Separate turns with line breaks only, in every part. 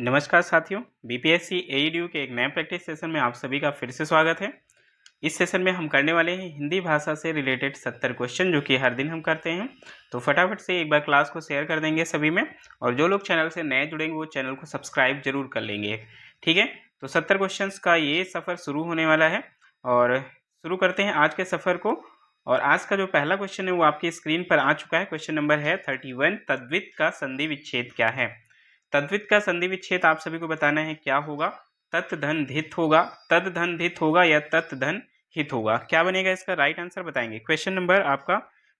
नमस्कार साथियों, बीपीएससी एईडीयू के एक नए प्रैक्टिस सेशन में आप सभी का फिर से स्वागत है। इस सेशन में हम करने वाले हैं हिंदी भाषा से रिलेटेड 70 क्वेश्चन, जो कि हर दिन हम करते हैं। तो फटाफट से एक बार क्लास को शेयर कर देंगे सभी में, और जो लोग चैनल से नए जुड़ेंगे वो चैनल को सब्सक्राइब जरूर कर लेंगे। ठीक है, तो 70 क्वेश्चन का ये सफ़र शुरू होने वाला है और शुरू करते हैं आज के सफ़र को। और आज का जो पहला क्वेश्चन है वो आपकी स्क्रीन पर आ चुका है। क्वेश्चन नंबर है 31, तद्वित का संधि विच्छेद क्या है। तद्वित का संधि विच्छेद आप सभी को बताना है क्या होगा। तत् धन धित होगा, तद धन धित होगा या तत् धन हित होगा। क्या बनेगा इसका राइट आंसर बताएंगे। क्वेश्चन नंबर आपका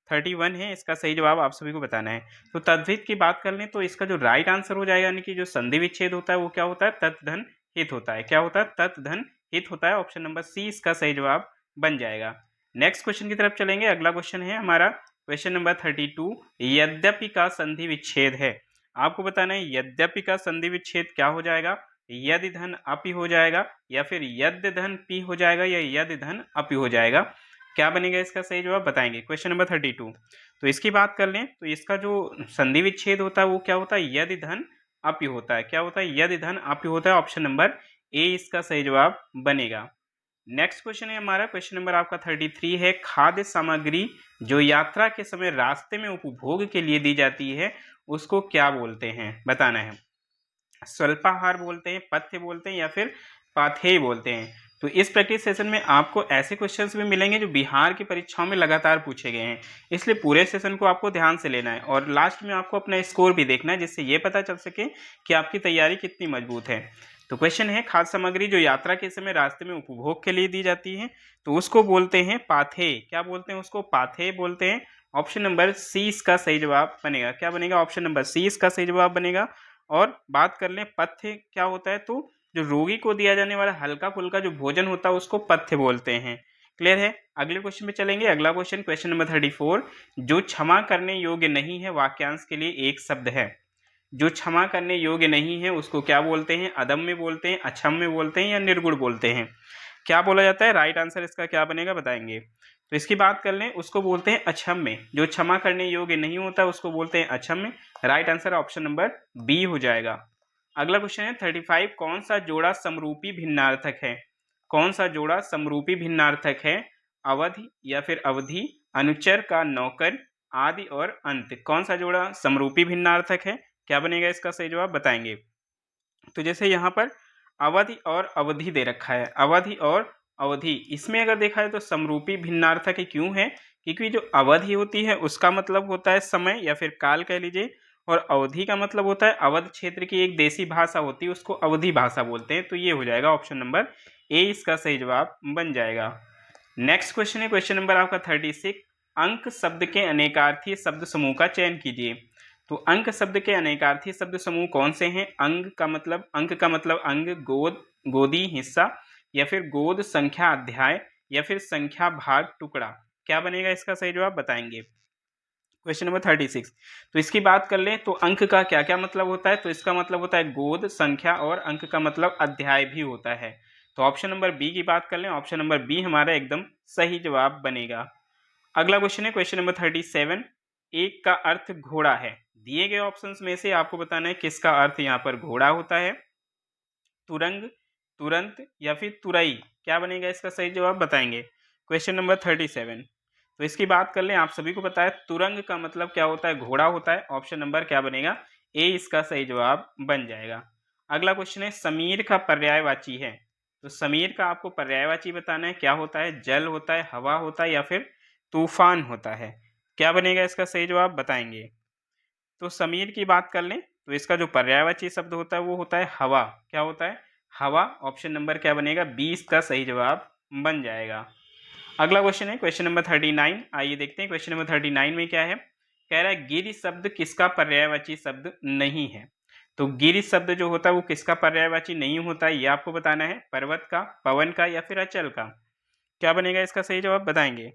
31 है, इसका सही जवाब आप सभी को बताना है। तो तद्वित की बात कर लें तो इसका जो राइट आंसर हो जाएगा, यानी कि जो संधि विच्छेद होता है वो क्या होता है, तत् धन हित होता है। क्या होता है, तत् धन हित होता है। ऑप्शन नंबर सी इसका सही जवाब बन जाएगा। नेक्स्ट क्वेश्चन की तरफ चलेंगे। अगला क्वेश्चन है हमारा क्वेश्चन नंबर 32, यद्यपि का संधि विच्छेद है। आपको बताना है यद्यपि का संधि विच्छेद क्या हो जाएगा। यदि धन अपि हो जाएगा, या फिर यद्य धन पी हो जाएगा, या यदि धन अपि हो जाएगा। क्या बनेगा इसका सही जवाब बताएंगे। क्वेश्चन नंबर 32, तो इसकी बात कर लें तो इसका जो संधि विच्छेद होता है वो क्या होता है, यदि धन अपि होता है। क्या होता है, यदि धन अपि होता है। ऑप्शन नंबर ए इसका सही जवाब बनेगा। नेक्स्ट क्वेश्चन है हमारा क्वेश्चन नंबर आपका 33 है, खाद्य सामग्री जो यात्रा के समय रास्ते में उपभोग के लिए दी जाती है उसको क्या बोलते हैं, बताना है। स्वल्पाहार बोलते हैं, पथ्य बोलते हैं, या फिर पाथेय बोलते हैं। तो इस प्रैक्टिस सेशन में आपको ऐसे क्वेश्चंस भी मिलेंगे जो बिहार की परीक्षाओं में लगातार पूछे गए हैं, इसलिए पूरे सेशन को आपको ध्यान से लेना है और लास्ट में आपको अपना स्कोर भी देखना है, जिससे ये पता चल सके कि आपकी तैयारी कितनी मजबूत है। तो क्वेश्चन है, खाद्य सामग्री जो यात्रा के समय रास्ते में उपभोग के लिए दी जाती है तो उसको बोलते हैं पाथेय। क्या बोलते हैं उसको, पाथेय बोलते हैं। ऑप्शन नंबर सी इसका सही जवाब बनेगा। क्या बनेगा, ऑप्शन नंबर सी इसका सही जवाब बनेगा। और बात कर लें पथ्य क्या होता है, तो जो रोगी को दिया जाने वाला हल्का फुल्का जो भोजन होता है उसको पथ्य बोलते हैं। क्लियर है। अगले क्वेश्चन में चलेंगे। अगला क्वेश्चन क्वेश्चन नंबर 34, जो क्षमा करने योग्य नहीं है वाक्यांश के लिए एक शब्द है। जो क्षमा करने योग्य नहीं है उसको क्या बोलते हैं, अदम्य बोलते हैं, अक्षम्य बोलते हैं, या निर्गुण बोलते हैं। क्या बोला जाता है, राइट आंसर इसका क्या बनेगा बताएंगे। तो इसकी बात कर लें उसको बोलते हैं अक्षम्य। जो क्षमा करने योग्य नहीं होता उसको बोलते हैं अक्षम्य। Right answer option number B हो जाएगा। अगला क्वेश्चन है 35, कौन सा जोड़ा समरूपी भिन्नार्थक है। कौन सा जोड़ा समरूपी भिन्नार्थक है। अवधि या फिर अवधि, अनुचर का नौकर, आदि और अंत। कौन सा जोड़ा समरूपी भिन्नार्थक है। क्या बनेगा इसका सही जवाब बताएंगे। तो जैसे यहाँ पर अवधि और अवधि दे रखा है, अवधि और अवधि, इसमें अगर देखा है तो समरूपी भिन्नार्थक क्यों है, क्योंकि जो अवधि होती है उसका मतलब होता है समय या फिर काल कह लीजिए, और अवधि का मतलब होता है अवध क्षेत्र की एक देसी भाषा होती है, उसको अवधि भाषा बोलते हैं। तो ये हो जाएगा ऑप्शन नंबर ए इसका सही जवाब बन जाएगा। नेक्स्ट क्वेश्चन है क्वेश्चन नंबर आपका 36, अंक शब्द के अनेकार्थी शब्द समूह का चयन कीजिए। तो अंक शब्द के अनेकार्थी शब्द समूह कौन से हैं। अंग का मतलब, अंक का मतलब अंग, गोद, गोदी, हिस्सा, या फिर गोद, संख्या, अध्याय, या फिर संख्या, भाग, टुकड़ा। क्या बनेगा इसका सही जवाब बताएंगे। क्वेश्चन नंबर 36, तो इसकी बात कर लें तो अंक का क्या क्या मतलब होता है। तो इसका मतलब होता है गोद, संख्या, और अंक का मतलब अध्याय भी होता है। तो ऑप्शन नंबर बी की बात कर लें, ऑप्शन नंबर बी हमारा एकदम सही जवाब बनेगा। अगला क्वेश्चन है क्वेश्चन नंबर 37, एक का अर्थ घोड़ा है। दिए गए ऑप्शंस में से आपको बताना है किसका अर्थ यहाँ पर घोड़ा होता है। तुरंग, तुरंत, या फिर तुरई। क्या बनेगा इसका सही जवाब बताएंगे। क्वेश्चन नंबर 37, तो इसकी बात कर लें, आप सभी को पता है तुरंग का मतलब क्या होता है, घोड़ा होता है। ऑप्शन नंबर क्या बनेगा, ए इसका सही जवाब बन जाएगा। अगला क्वेश्चन है, समीर का पर्यायवाची है। तो समीर का आपको पर्यायवाची बताना है, क्या होता है, जल होता है, हवा होता है, या फिर तूफान होता है। क्या बनेगा इसका सही जवाब बताएंगे। तो समीर की बात कर लें तो इसका जो पर्यायवाची शब्द होता है वो होता है हवा। क्या होता है, हवा। ऑप्शन नंबर क्या बनेगा, 20 का सही जवाब बन जाएगा। अगला क्वेश्चन है क्वेश्चन नंबर 39। आइए देखते हैं क्वेश्चन नंबर 39 में क्या है। कह रहा है गिरि शब्द किसका पर्यायवाची शब्द नहीं है। तो गिरि शब्द जो होता है वो किसका पर्यायवाची नहीं होता है, ये आपको बताना है। पर्वत का, पवन का, या फिर अचल का। क्या बनेगा इसका सही जवाब बताएंगे।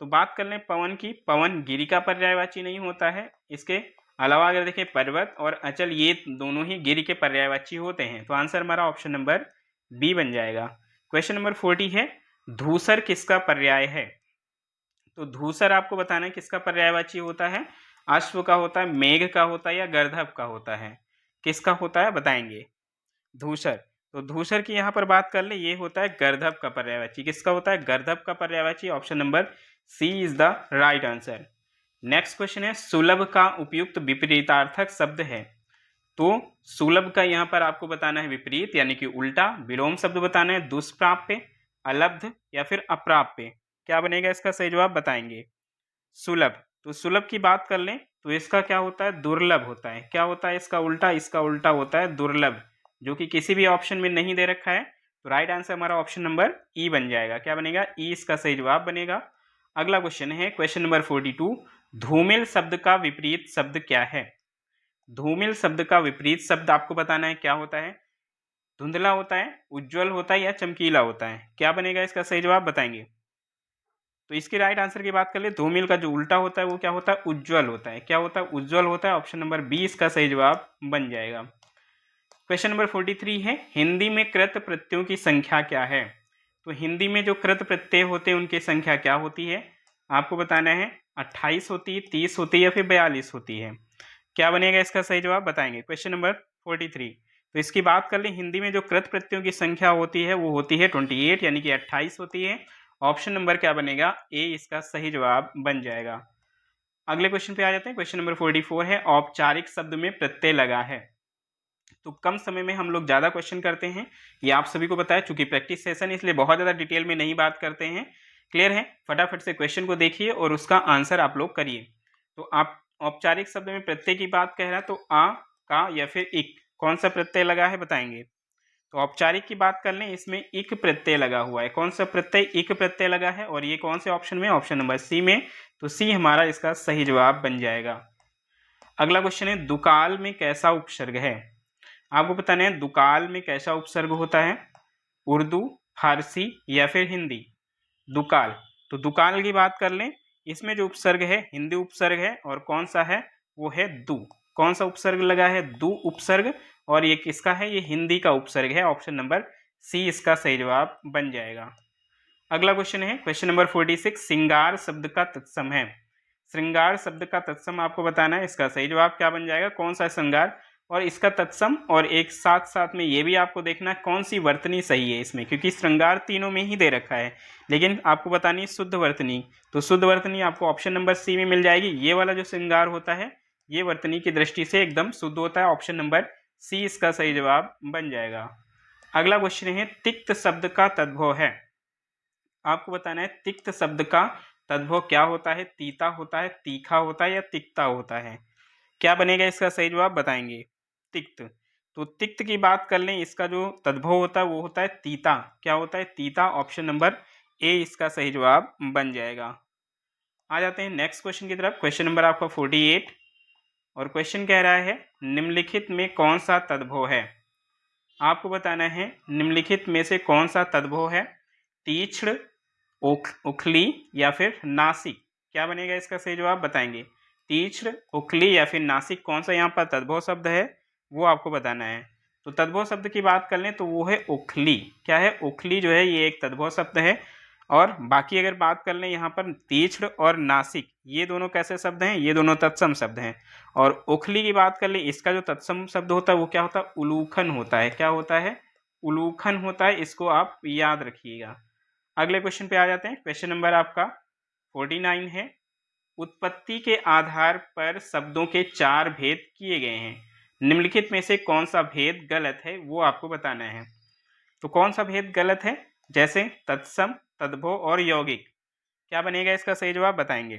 तो बात कर लें पवन की, पवन गिरि का पर्यायवाची नहीं होता है। इसके अलावा अगर देखें पर्वत और अचल, ये दोनों ही गिरि के पर्यायवाची होते हैं। तो आंसर हमारा ऑप्शन नंबर बी बन जाएगा। क्वेश्चन नंबर 40 है, धूसर किसका पर्याय है। तो धूसर आपको बताना है किसका पर्यायवाची होता है। अश्व का होता है, मेघ का होता है, या गर्दभ का होता है। किसका होता है बताएंगे। धूसर। तो धूसर की यहाँ पर बात कर ले, ये होता है गर्दभ का पर्यायवाची। किसका होता है? गर्दभ का पर्यायवाची। Option number C is the right answer. Next question है, सुलभ का उपयुक्त विपरीतार्थक शब्द है। तो सुलभ का यहाँ पर आपको बताना है विपरीत यानी कि उल्टा। विलोम शब्द बताना है, दुष्प्राप्य, अलब्ध या फिर अप्राप्य। क्या बनेगा इसका सही जवाब बताएंगे। सुलभ, तो सुलभ की बात कर लें तो इसका क्या होता है? दुर्लभ होता है। क्या होता है इसका उल्टा? इसका उल्टा होता है दुर्लभ, जो कि किसी भी ऑप्शन में नहीं दे रखा है। तो राइट आंसर हमारा ऑप्शन नंबर ई बन जाएगा। क्या बनेगा? ई इसका सही जवाब बनेगा। अगला क्वेश्चन है क्वेश्चन नंबर 42, धूमिल शब्द का विपरीत शब्द क्या है? धूमिल शब्द का विपरीत शब्द आपको बताना है क्या होता है। धुंधला होता है, उज्जवल होता है या चमकीला होता है। क्या बनेगा इसका सही जवाब बताएंगे। तो इसकी राइट आंसर की बात कर ले, धूमिल का जो उल्टा होता है वो क्या होता है? उज्जवल होता है। क्या होता है? उज्जवल होता है। ऑप्शन नंबर 20 का सही जवाब बन जाएगा। क्वेश्चन नंबर 43 है, हिंदी में कृत प्रत्ययों की संख्या क्या है? तो हिंदी में जो कृत प्रत्यय होते हैं उनकी संख्या क्या होती है? आपको बताना है 28 होती है, 30 होती है या फिर 42 होती है। क्या बनेगा इसका सही जवाब बताएंगे। क्वेश्चन नंबर 43, तो इसकी बात कर लें, हिंदी में जो कृत प्रत्ययों की संख्या होती है वो होती है 28 यानी कि 28 होती है। ऑप्शन नंबर क्या बनेगा? ए इसका सही जवाब बन जाएगा। अगले क्वेश्चन पे आ जाते हैं। क्वेश्चन नंबर 44 है, औपचारिक शब्द में प्रत्यय लगा है। तो कम समय में हम लोग ज़्यादा क्वेश्चन करते हैं, ये आप सभी को पता है। चूंकि प्रैक्टिस सेशन इसलिए बहुत ज़्यादा डिटेल में नहीं बात करते हैं। क्लियर है? फटाफट से क्वेश्चन को देखिए और उसका आंसर आप लोग करिए। तो आप औपचारिक शब्द में प्रत्यय की बात कह रहा है, तो आ, का या फिर इक, कौन सा प्रत्यय लगा है बताएंगे। तो औपचारिक की बात कर लें, इसमें इक प्रत्यय लगा हुआ है। कौन सा प्रत्यय? इक प्रत्यय लगा है। और ये कौन से ऑप्शन में? ऑप्शन नंबर सी में। तो सी हमारा इसका सही जवाब बन जाएगा। अगला क्वेश्चन है, दुकाल में कैसा उपसर्ग है? आपको बताना है दुकाल में कैसा उपसर्ग होता है। उर्दू, फारसी या फिर हिंदी। दुकाल, तो दुकाल की बात कर लें, इसमें जो उपसर्ग है हिंदी उपसर्ग है। और कौन सा है? वो है दु। कौन सा उपसर्ग लगा है? दु उपसर्ग। और ये किसका है? ये हिंदी का उपसर्ग है। ऑप्शन नंबर सी इसका सही जवाब बन जाएगा। अगला क्वेश्चन है क्वेश्चन नंबर 46, श्रृंगार शब्द का तत्सम है। श्रृंगार शब्द का तत्सम आपको बताना है। इसका सही जवाब क्या बन जाएगा? कौन सा श्रृंगार और इसका तत्सम। और एक साथ साथ में ये भी आपको देखना है कौन सी वर्तनी सही है इसमें, क्योंकि श्रृंगार तीनों में ही दे रखा है लेकिन आपको बतानी है शुद्ध वर्तनी। तो शुद्ध वर्तनी आपको ऑप्शन नंबर सी में मिल जाएगी। ये वाला जो श्रृंगार होता है ये वर्तनी की दृष्टि से एकदम शुद्ध होता है। ऑप्शन नंबर सी इसका सही जवाब बन जाएगा। अगला क्वेश्चन है, तिक्त शब्द का तद्भव है। आपको बताना है तिक्त शब्द का तद्भव क्या होता है। तीता होता है, तीखा होता है या तिक्ता होता है। क्या बनेगा इसका सही जवाब बताएंगे। तिक्त, तो तिक्त की बात कर लें, इसका जो तद्भव होता है वो होता है तीता। क्या होता है? तीता। ऑप्शन नंबर ए इसका सही जवाब बन जाएगा। आ जाते हैं नेक्स्ट क्वेश्चन की तरफ। क्वेश्चन नंबर आपका 48 और क्वेश्चन कह रहा है, निम्नलिखित में कौन सा तद्भव है। आपको बताना है निम्नलिखित में से कौन सा तद्भव है। तीक्ष्ण, उखली या फिर नासिक। क्या बनेगा इसका सही जवाब बताएंगे। तीक्ष्ण, उखली या फिर नासिक, कौन सा यहाँ पर तद्भव शब्द है वो आपको बताना है। तो तद्भव शब्द की बात कर लें तो वो है उखली। क्या है? उखली जो है ये एक तद्भव शब्द है। और बाकी अगर बात कर लें यहाँ पर तीक्ष्ण और नासिक, ये दोनों कैसे शब्द हैं? ये दोनों तत्सम शब्द हैं। और उखली की बात कर लें, इसका जो तत्सम शब्द होता है वो क्या होता है? उलूखन होता है। क्या होता है? उलूखन होता है। इसको आप याद रखिएगा। अगले क्वेश्चन पे आ जाते हैं। क्वेश्चन नंबर आपका 49 है, उत्पत्ति के आधार पर शब्दों के 4 भेद किए गए हैं। निम्नलिखित में से कौन सा भेद गलत है वो आपको बताना है। तो कौन सा भेद गलत है? जैसे तत्सम, तद्भव और यौगिक। क्या बनेगा इसका सही जवाब बताएंगे।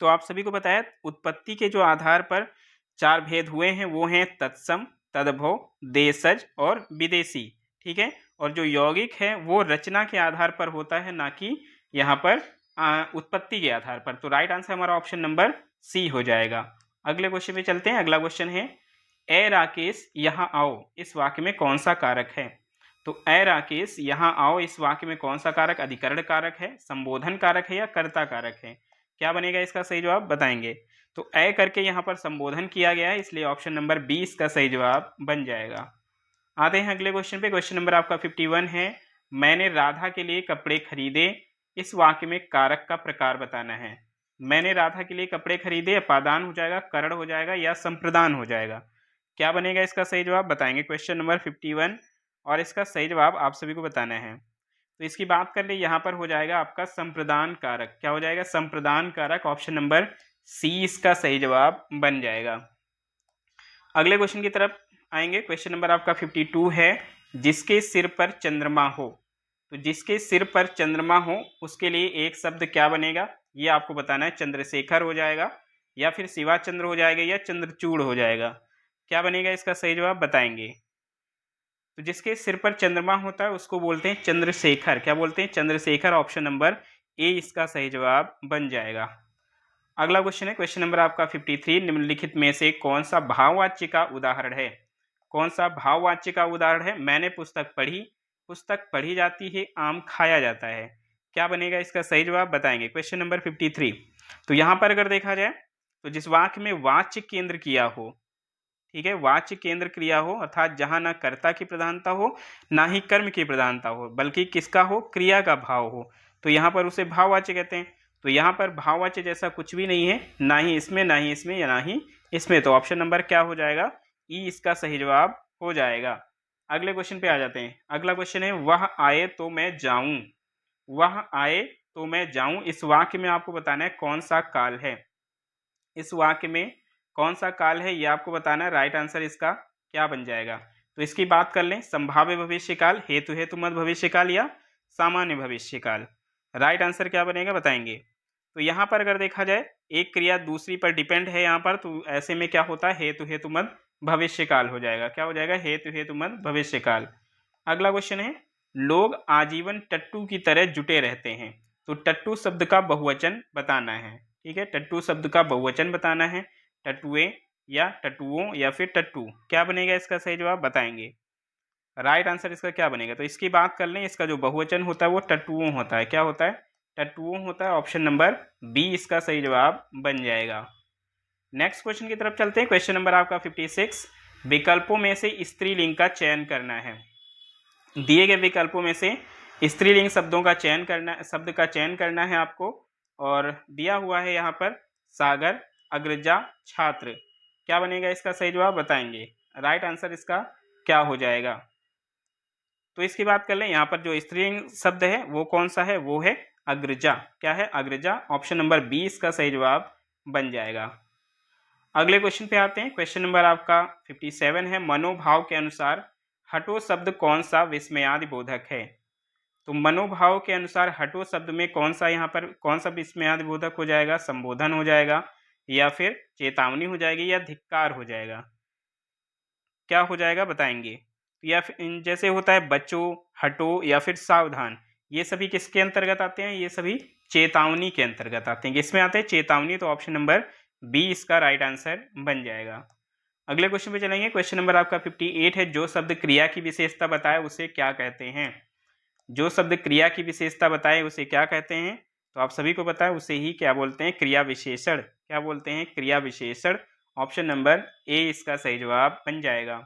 तो आप सभी को बताया उत्पत्ति के जो आधार पर 4 भेद हुए हैं वो हैं तत्सम, तद्भव, देशज और विदेशी। ठीक है? और जो यौगिक है वो रचना के आधार पर होता है, ना कि यहाँ पर उत्पत्ति के आधार पर। तो राइट आंसर हमारा ऑप्शन नंबर सी हो जाएगा। अगले क्वेश्चन पे चलते हैं। अगला क्वेश्चन है, ए राकेश यहाँ आओ इस वाक्य में कौन सा कारक है। तो ए राकेश यहाँ आओ इस वाक्य में कौन सा कारक अधिकरण कारक है, संबोधन कारक है या कर्ता कारक है। क्या बनेगा इसका सही जवाब बताएंगे। तो ए करके यहाँ पर संबोधन किया गया है, इसलिए ऑप्शन नंबर 20 का सही जवाब बन जाएगा। आते हैं अगले क्वेश्चन पे। क्वेश्चन नंबर आपका 51 है, मैंने राधा के लिए कपड़े खरीदे इस वाक्य में कारक का प्रकार बताना है। मैंने राधा के लिए कपड़े खरीदे अपादान हो जाएगा, करण हो जाएगा या संप्रदान हो जाएगा। क्या बनेगा इसका सही जवाब बताएंगे क्वेश्चन नंबर 51 और इसका सही जवाब आप सभी को बताना है। तो इसकी बात कर ले यहाँ पर हो जाएगा आपका संप्रदान कारक। क्या हो जाएगा? संप्रदान कारक। ऑप्शन नंबर सी इसका सही जवाब बन जाएगा। अगले क्वेश्चन की तरफ आएंगे। क्वेश्चन नंबर आपका 52 है, जिसके सिर पर चंद्रमा हो। तो जिसके सिर पर चंद्रमा हो उसके लिए एक शब्द क्या बनेगा ये आपको बताना है। चंद्रशेखर हो जाएगा या फिर शिवाचंद्र हो जाएगा या चंद्रचूड़ हो जाएगा। क्या बनेगा इसका सही जवाब बताएंगे। तो जिसके सिर पर चंद्रमा होता है उसको बोलते हैं चंद्रशेखर। क्या बोलते हैं? चंद्रशेखर। ऑप्शन नंबर ए इसका सही जवाब बन जाएगा। अगला क्वेश्चन है क्वेश्चन नंबर आपका 53, निम्नलिखित में से कौन सा भाववाच्य का उदाहरण है? कौन सा भाववाच्य का उदाहरण है? मैंने पुस्तक पढ़ी, पुस्तक पढ़ी जाती है, आम खाया जाता है। क्या बनेगा इसका सही जवाब बताएंगे क्वेश्चन नंबर 53। तो यहाँ पर अगर देखा जाए तो जिस वाक्य में वाच्य केंद्र किया हो, ठीक है, वाच्य केंद्र क्रिया हो अर्थात जहां ना कर्ता की प्रधानता हो ना ही कर्म की प्रधानता हो बल्कि किसका हो? क्रिया का भाव हो, तो यहाँ पर उसे भाववाच्य कहते हैं। तो यहाँ पर भाववाच्य जैसा कुछ भी नहीं है, ना ही इसमें ना ही इसमें या ना ही इसमें। तो ऑप्शन नंबर क्या हो जाएगा? ई इसका सही जवाब हो जाएगा। अगले क्वेश्चन पे आ जाते हैं। अगला क्वेश्चन है, वह आए तो मैं जाऊं। वह आए तो मैं जाऊं, इस वाक्य में आपको बताना है कौन सा काल है। इस वाक्य में कौन सा काल है ये आपको बताना है। राइट आंसर इसका क्या बन जाएगा? तो इसकी बात कर लें, संभाव्य भविष्यकाल, हेतु हेतुमत भविष्यकाल या सामान्य भविष्यकाल। राइट आंसर क्या बनेगा बताएंगे। तो यहाँ पर अगर देखा जाए एक क्रिया दूसरी पर डिपेंड है यहाँ पर, तो ऐसे में क्या होता है? हेतु हेतुमत भविष्यकाल हो जाएगा। क्या हो जाएगा? हेतु हेतुमत भविष्यकाल। अगला क्वेश्चन है, लोग आजीवन टट्टू की तरह जुटे रहते हैं। तो टट्टू शब्द का बहुवचन बताना है। ठीक है, टट्टू शब्द का बहुवचन बताना है। टट्टुए या टट्टुओं या फिर टट्टू। क्या बनेगा इसका सही जवाब बताएंगे। राइट आंसर इसका क्या बनेगा? तो इसकी बात कर लें, इसका जो बहुवचन होता है वो टट्टुओं होता है। क्या होता है? टट्टुओं होता है। ऑप्शन नंबर बी इसका सही जवाब बन जाएगा। नेक्स्ट क्वेश्चन की तरफ चलते हैं। क्वेश्चन नंबर आपका 56, विकल्पों में से स्त्रीलिंग का चयन करना है। दिए गए विकल्पों में से स्त्रीलिंग शब्दों का चयन करना, शब्द का चयन करना है आपको। और दिया हुआ है यहाँ पर सागर, अग्रजा, छात्र। क्या बनेगा इसका सही जवाब बताएंगे। राइट आंसर इसका क्या हो जाएगा? तो इसकी बात कर लें, यहाँ पर जो स्त्रीलिंग शब्द है वो कौन सा है? वो है अग्रजा। क्या है? अग्रजा। ऑप्शन नंबर बी इसका सही जवाब बन जाएगा। अगले क्वेश्चन पे आते हैं। क्वेश्चन नंबर आपका 57 है, मनोभाव के अनुसार हटो शब्द कौन सा विस्मयादि बोधक है। तो मनोभाव के अनुसार हटो शब्द में कौन सा यहाँ पर कौन सा विस्मयादि बोधक हो जाएगा? संबोधन हो जाएगा या फिर चेतावनी हो जाएगी या धिक्कार हो जाएगा। क्या हो जाएगा बताएंगे। या फिर जैसे होता है बच्चों, हटो या फिर सावधान, ये सभी किसके अंतर्गत आते हैं? ये सभी चेतावनी के अंतर्गत आते हैं। किसमें आते हैं? चेतावनी। तो ऑप्शन नंबर बी इसका राइट आंसर बन जाएगा। अगले क्वेश्चन पे चलेंगे। क्वेश्चन नंबर आपका 58 है, जो शब्द क्रिया की विशेषता बताए उसे क्या कहते हैं। जो शब्द क्रिया की विशेषता बताए उसे क्या कहते हैं? तो आप सभी को पता है उसे ही क्या बोलते हैं? क्रिया विशेषण। क्या बोलते हैं? क्रिया विशेषण। ऑप्शन नंबर ए इसका सही जवाब बन जाएगा।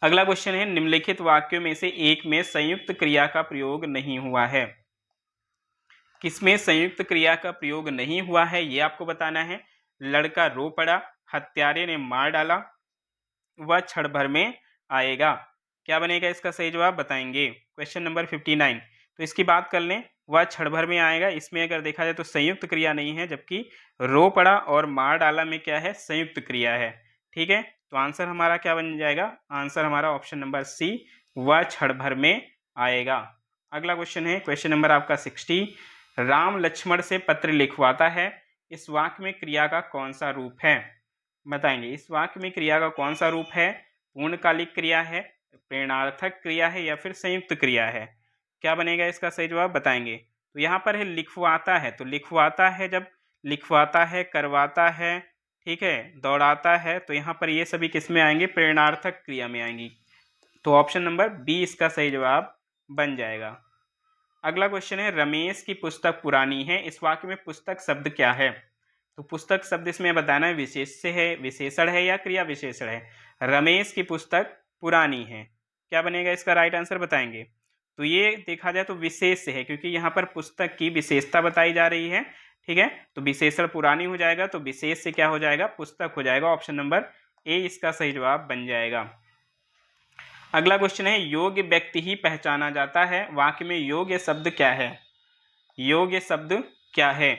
अगला क्वेश्चन है, निम्नलिखित वाक्यों में से एक में संयुक्त क्रिया का प्रयोग नहीं हुआ है। किसमें संयुक्त क्रिया का प्रयोग नहीं हुआ है ये आपको बताना है। लड़का रो पड़ा, हत्यारे ने मार डाला, वह क्षण भर में आएगा। क्या बनेगा इसका सही जवाब बताएंगे। Question number 59। तो इसकी बात कर लें, वह क्षण भर में आएगा, इसमें अगर देखा जाए तो संयुक्त क्रिया नहीं है, जबकि रो पड़ा और मार डाला में क्या है? संयुक्त क्रिया है। ठीक है, तो आंसर हमारा क्या बन जाएगा? आंसर हमारा ऑप्शन नंबर सी, वह क्षण भर में आएगा। अगला क्वेश्चन है क्वेश्चन नंबर आपका 60, राम लक्ष्मण से पत्र लिखवाता है, इस वाक्य में क्रिया का कौन सा रूप है? बताएंगे। इस वाक्य में क्रिया का कौन सा रूप है? पूर्णकालिक क्रिया है, प्रेरणार्थक क्रिया है या फिर संयुक्त क्रिया है। क्या बनेगा इसका सही जवाब बताएंगे। तो यहाँ पर है लिखवाता है, तो लिखवाता है, जब लिखवाता है, करवाता है, ठीक है, दौड़ाता है, तो यहाँ पर ये सभी किस में आएंगे? प्रेरणार्थक क्रिया में आएंगी। तो ऑप्शन नंबर बी इसका सही जवाब बन जाएगा। अगला क्वेश्चन है, रमेश की पुस्तक पुरानी है, इस वाक्य में पुस्तक शब्द क्या है? तो पुस्तक शब्द इसमें बताना है विशेष है, विशेषण है या क्रिया विशेषण है। रमेश की पुस्तक पुरानी है। क्या बनेगा इसका राइट आंसर बताएंगे। तो ये देखा जाए तो विशेष है, क्योंकि यहाँ पर पुस्तक की विशेषता बताई जा रही है। ठीक है, तो विशेषण पुरानी हो जाएगा, तो विशेष से क्या हो जाएगा? पुस्तक हो जाएगा। ऑप्शन नंबर ए इसका सही जवाब बन जाएगा। अगला क्वेश्चन है योग्य व्यक्ति ही पहचाना जाता है, वाक्य में योग्य शब्द क्या है? योग्य शब्द क्या है?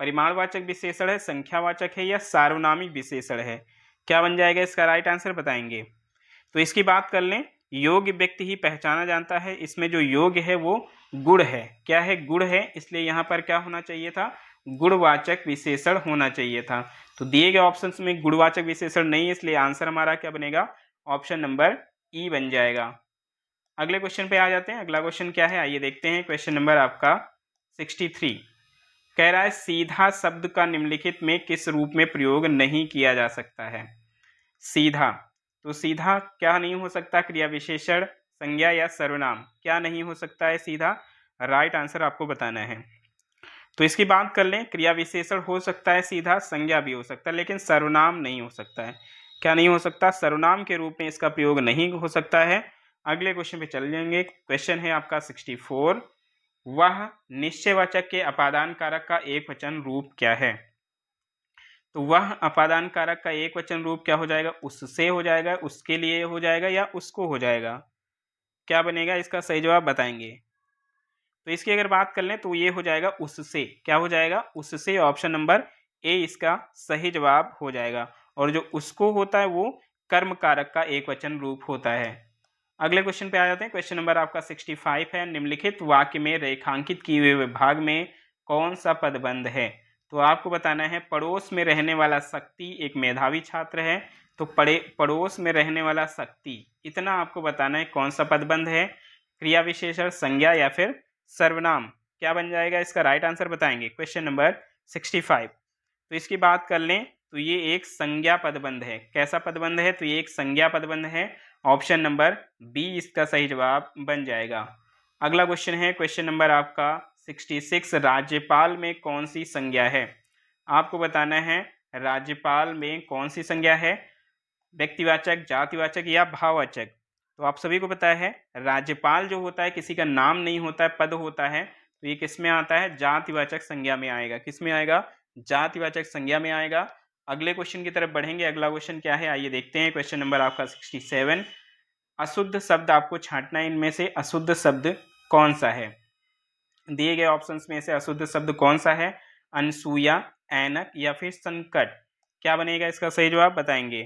परिमाणवाचक विशेषण है, संख्यावाचक है या सार्वनामिक विशेषण है? क्या बन जाएगा इसका राइट आंसर बताएंगे। तो इसकी बात कर लें, योग्य व्यक्ति ही पहचाना जाता है, इसमें जो योग्य है वो गुण है। क्या है? गुण है, इसलिए यहाँ पर क्या होना चाहिए था? गुणवाचक विशेषण होना चाहिए था। तो दिए गए ऑप्शंस में गुणवाचक विशेषण नहीं है, इसलिए आंसर हमारा क्या बनेगा? ऑप्शन नंबर ई बन जाएगा। अगले क्वेश्चन पे आ जाते हैं। अगला क्वेश्चन क्या है आइए देखते हैं। क्वेश्चन नंबर आपका 63 कह रहा है सीधा शब्द का निम्नलिखित में किस रूप में प्रयोग नहीं किया जा सकता है? सीधा, तो सीधा क्या नहीं हो सकता? क्रिया विशेषण, संज्ञा या सर्वनाम? क्या नहीं हो सकता है सीधा? राइट आंसर आपको बताना है। तो इसकी बात कर लें, क्रिया विशेषण हो सकता है सीधा, संज्ञा भी हो सकता है, लेकिन सर्वनाम नहीं हो सकता है। क्या नहीं हो सकता? सर्वनाम के रूप में इसका प्रयोग नहीं हो सकता है। अगले क्वेश्चन पे चल जाएंगे। क्वेश्चन है आपका 64 वह निश्चयवाचक के अपादान कारक का एक वचन रूप क्या है? तो वह अपादान कारक का एक वचन रूप क्या हो जाएगा? उससे हो जाएगा, उसके लिए हो जाएगा या उसको हो जाएगा? क्या बनेगा इसका सही जवाब बताएंगे। तो इसकी अगर बात कर लें तो ये हो जाएगा उससे। क्या हो जाएगा? उससे। ऑप्शन नंबर ए इसका सही जवाब हो जाएगा। और जो उसको होता है वो कर्म कारक का एक वचन रूप होता है। अगले क्वेश्चन पे आ जाते हैं। क्वेश्चन नंबर आपका 65 है निम्नलिखित वाक्य में रेखांकित किए हुए विभाग में कौन सा पदबंध है? तो आपको बताना है पड़ोस में रहने वाला शक्ति एक मेधावी छात्र है। तो पड़ोस में रहने वाला शक्ति, इतना आपको बताना है कौन सा पदबंध है? क्रिया विशेषण, संज्ञा या फिर सर्वनाम? क्या बन जाएगा इसका राइट आंसर बताएंगे। Question number 65। तो इसकी बात कर लें तो ये एक संज्ञा पदबंध है। कैसा पदबंध है? तो ये एक संज्ञा पदबंध है। ऑप्शन नंबर बी इसका सही जवाब बन जाएगा। अगला क्वेश्चन है क्वेश्चन नंबर आपका 66 राज्यपाल में कौन सी संज्ञा है? आपको बताना है राज्यपाल में कौन सी संज्ञा है? व्यक्तिवाचक, जातिवाचक या भाववाचक? तो आप सभी को पता है राज्यपाल जो होता है किसी का नाम नहीं होता है, पद होता है। तो ये किस में आता है? जातिवाचक संज्ञा में आएगा। किस में आएगा? जातिवाचक संज्ञा में आएगा। अगले क्वेश्चन की तरफ बढ़ेंगे। अगला क्वेश्चन क्या है आइए देखते हैं। क्वेश्चन नंबर आपका 67 अशुद्ध शब्द आपको छांटना है। इनमें से अशुद्ध शब्द कौन सा है? दिए गए ऑप्शंस में से अशुद्ध शब्द कौन सा है? अनसूया, ऐनक या फिर संकट? क्या बनेगा इसका सही जवाब बताएंगे।